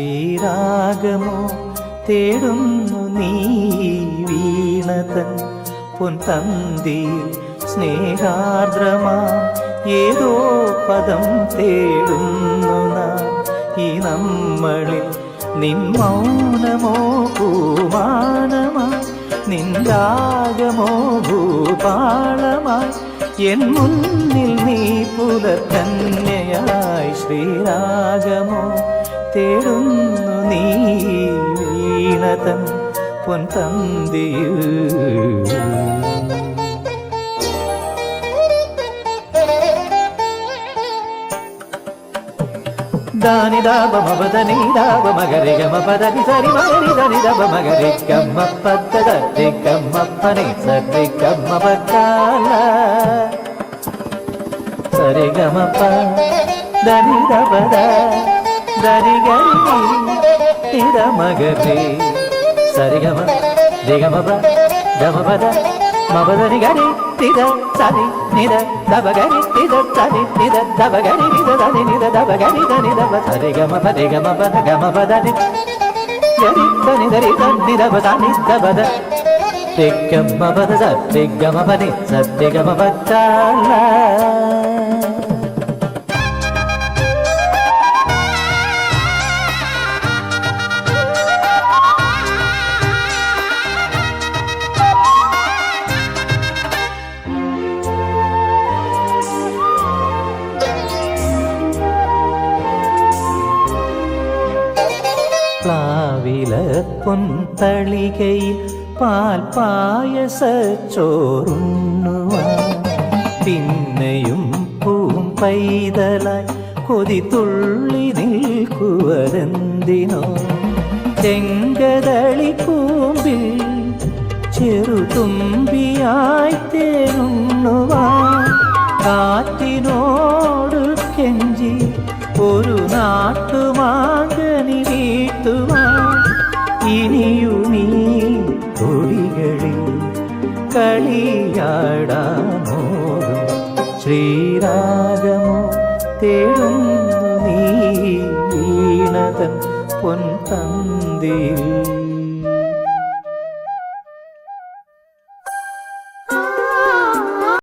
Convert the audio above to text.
ശ്രീരാഗമോ തേടുന്നു നീ വീണതൻ പൊൻതന്തിയിൽ സ്നേഹാർദ്രമാ ഏതോ പദം തേടുന്നു നാം ഈ നമ്മളിൽ നിൻ മൗനമോ പൂമാനമായി നിൻ രാഗമോ ഭൂപാളമായി എൻ മുന്നിൽ നീ പുലർക്കന്യയായി ശ്രീരാഗമോ തേടുന്നു നീ വീണതൻ പൊൻതന്തിയിൽ ದಾನಿ ದಾಬ ಮಬದನಿ ದಾಬ ಮಗರಿ ಗಮ ಪದನಿ ಸರಿ ಮಗರಿ ಧನಿ ದಬ ಮಗರಿ ಗಮ್ಮ ಪದ್ದದ ಗಮ್ಮಪ್ಪನಿ ಸರಿ ಗಮ್ಮ ಬಕ್ಕಾಲ ಸರಿ ಗಮಪ ಧನಿ ದಬದ ಧನಿ ಗರಿ ಇದ ಮಗರಿ ಸರಿ ಗಮ ದಿಗಮ ಬ ಗಮ ಪದ ಮಬದನಿ ಗರಿ ನಿದ ಸನಿ ನಿದ ದಬಗರಿ ನಿದ ಸನಿ ನಿದ ದಬಗರಿ ನಿದ ಧನಿ ನಿದ ದಬಗರಿ ಧನಿ ದಬ ಸರಿ ಗಮ ಪದಿ ಗಮ ಪದ ಗಮ ಪದನಿ ಗರಿ ಧನಿ ಧರಿ ಧನಿ ದಬ ಧನಿ ದಬದ ತಿಗಮ ಪದ ಸತ್ತಿಗಮ ಪದಿ ಸತ್ತಿಗಮ ಪಚ್ಚಾಲ പ്ലാവില പൊൻതളികയിൽ പാൽപായസച്ചോറുണ്ണുവാൻ പിന്നെയും പൂം പൈതലായി കൊതി തുള്ളി നിൽക്കുവതെന്തിനോ ചെങ്കതളി കൂമ്പിൽ ചെറുതുമ്പിയായി തേനുണ്ണുവാൻ കാറ്റിനോട് കെഞ്ചി ഒരു നാട്ടുമാങ്കനി വീട്ടുവാൻ ഇനിയുമീ തൊടികളിൽ കളിയാടാമോടും ശ്രീരാഗമോ തേടുന്നു നീ വീണതൻ പൊൻതന്തിയിൽ